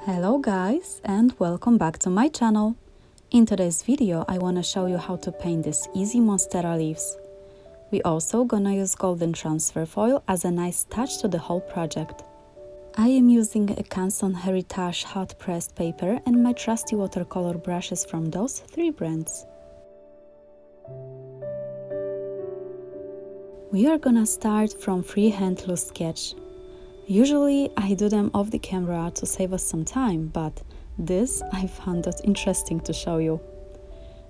Hello guys, and welcome back to my channel. In today's video I wanna show you how to paint these easy Monstera leaves. We also gonna use golden transfer foil as a nice touch to the whole project. I am using a Canson Heritage hot pressed paper and my trusty watercolor brushes from those three brands. We are gonna start from freehand loose sketch. Usually I do them off the camera to save us some time, but this I found it interesting to show you.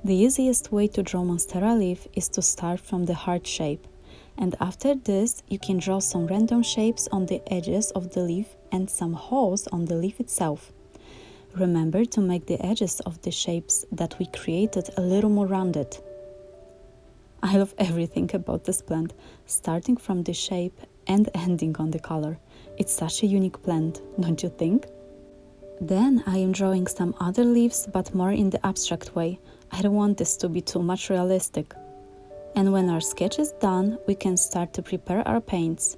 The easiest way to draw Monstera leaf is to start from the heart shape, and after this you can draw some random shapes on the edges of the leaf and some holes on the leaf itself. Remember to make the edges of the shapes that we created a little more rounded. I love everything about this plant, starting from the shape and ending on the color. It's such a unique plant, don't you think? Then I am drawing some other leaves, but more in the abstract way. I don't want this to be too much realistic. And when our sketch is done, we can start to prepare our paints.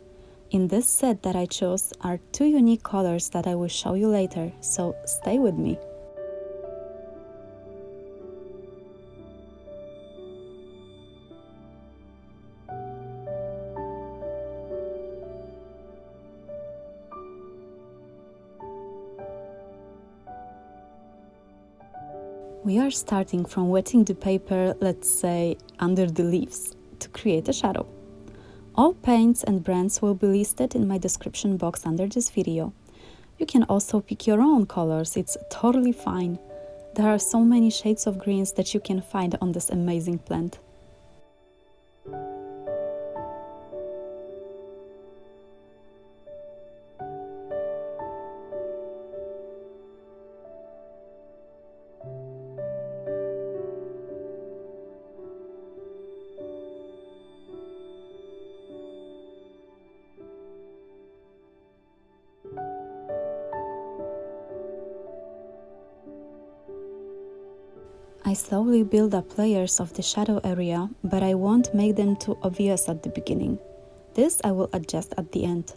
In this set that I chose are two unique colors that I will show you later, so stay with me. We are starting from wetting the paper, let's say, under the leaves, to create a shadow. All paints and brands will be listed in my description box under this video. You can also pick your own colors, it's totally fine. There are so many shades of greens that you can find on this amazing plant. I slowly build up layers of the shadow area, but I won't make them too obvious at the beginning. This I will adjust at the end.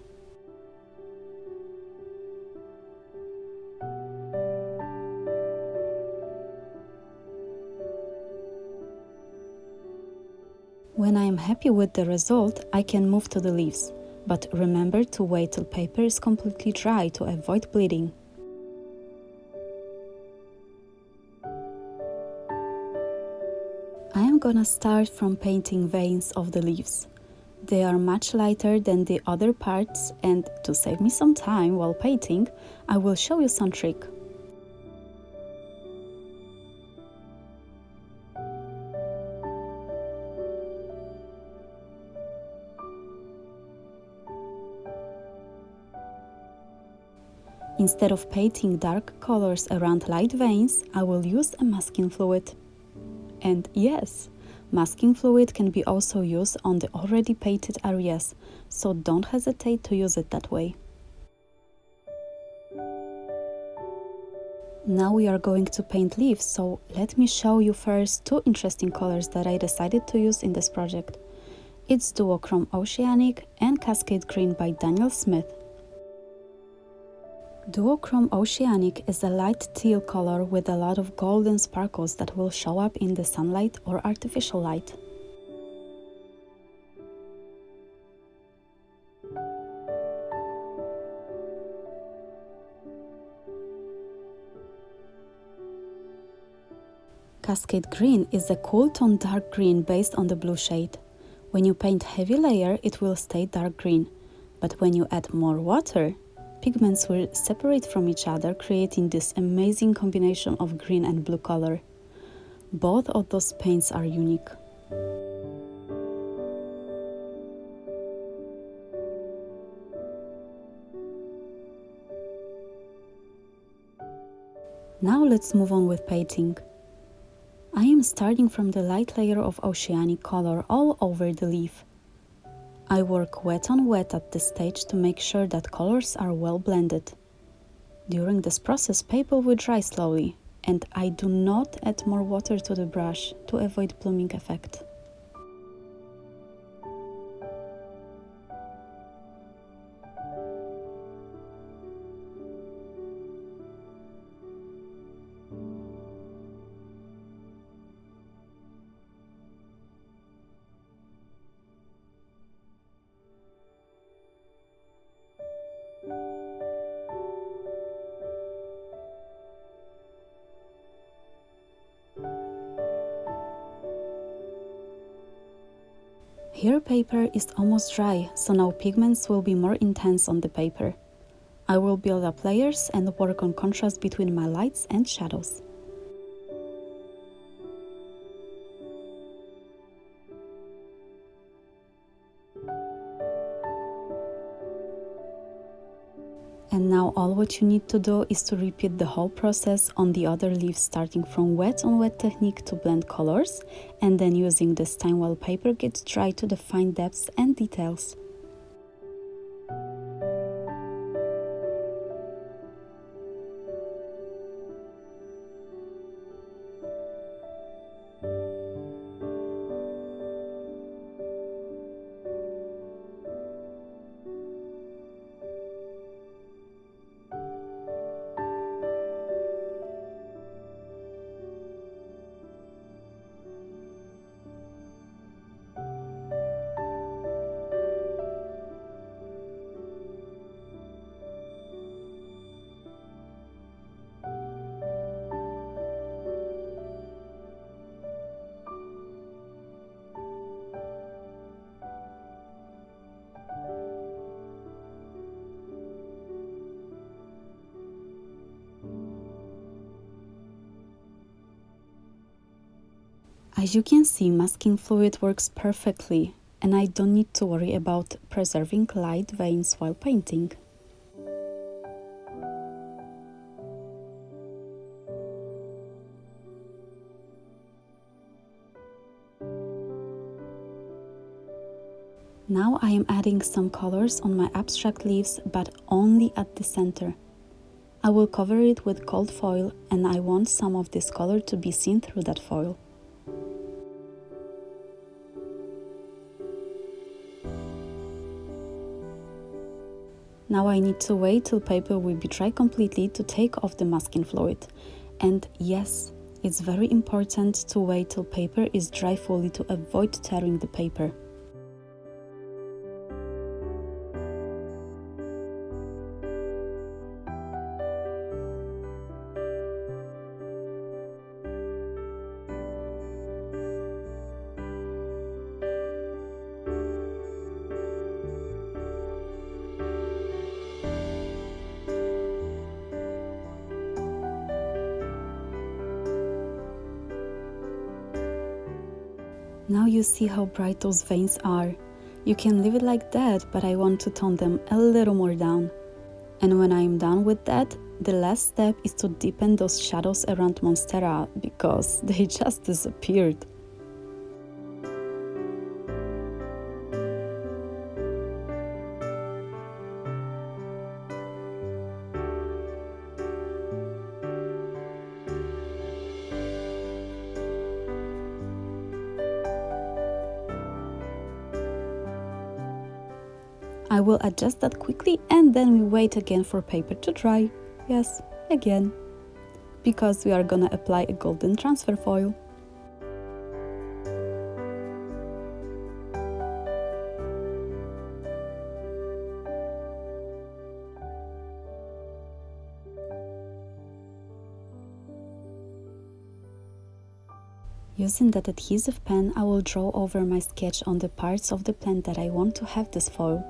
When I am happy with the result, I can move to the leaves, but remember to wait till paper is completely dry to avoid bleeding. I am gonna start from painting veins of the leaves. They are much lighter than the other parts, and to save me some time while painting, I will show you some trick. Instead of painting dark colors around light veins, I will use a masking fluid. And yes, masking fluid can be also used on the already painted areas, so don't hesitate to use it that way. Now we are going to paint leaves, so let me show you first two interesting colors that I decided to use in this project. It's Duochrome Oceanic and Cascade Green by Daniel Smith. Duochrome Oceanic is a light teal color with a lot of golden sparkles that will show up in the sunlight or artificial light. Cascade Green is a cool tone dark green based on the blue shade. When you paint heavy layer, it will stay dark green, but when you add more water, pigments will separate from each other, creating this amazing combination of green and blue color. Both of those paints are unique. Now let's move on with painting. I am starting from the light layer of oceanic color all over the leaf. I work wet on wet at this stage to make sure that colors are well blended. During this process, paper will dry slowly, and I do not add more water to the brush to avoid blooming effect. Here paper is almost dry, so now pigments will be more intense on the paper. I will build up layers and work on contrast between my lights and shadows. And now all what you need to do is to repeat the whole process on the other leaves, starting from wet on wet technique to blend colors, and then using this time while paper gets dry to define depths and details. As you can see, masking fluid works perfectly, and I don't need to worry about preserving light veins while painting. Now I am adding some colors on my abstract leaves, but only at the center. I will cover it with gold foil, and I want some of this color to be seen through that foil. Now I need to wait till paper will be dry completely to take off the masking fluid. And yes, it's very important to wait till paper is dry fully to avoid tearing the paper. Now you see how bright those veins are. You can leave it like that, but I want to tone them a little more down. And when I am done with that, the last step is to deepen those shadows around Monstera, because they just disappeared. I will adjust that quickly, and then we wait again for paper to dry. Yes, again. Because we are gonna apply a golden transfer foil. Using that adhesive pen, I will draw over my sketch on the parts of the plant that I want to have this foil.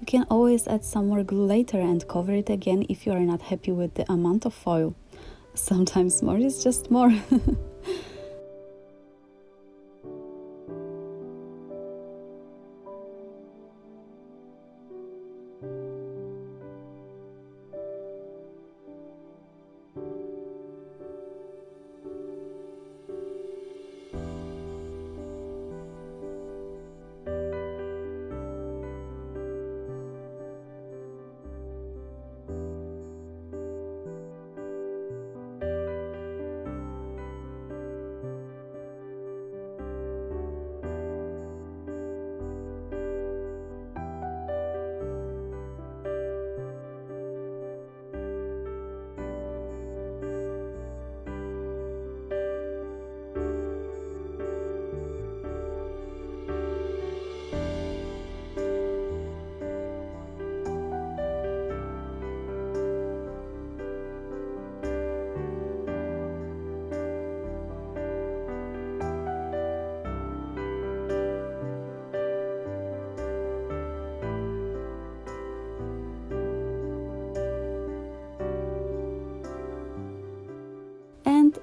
You can always add some more glue later and cover it again if you are not happy with the amount of foil. Sometimes more is just more.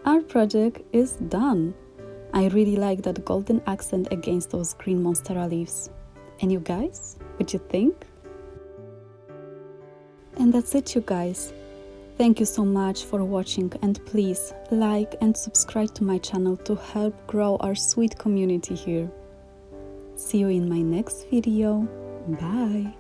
our project is done. I really like that golden accent against those green monstera leaves. And you guys, what you think? And that's it, you guys. Thank you so much for watching, and please like and subscribe to my channel to help grow our sweet community here. See you in my next video. Bye!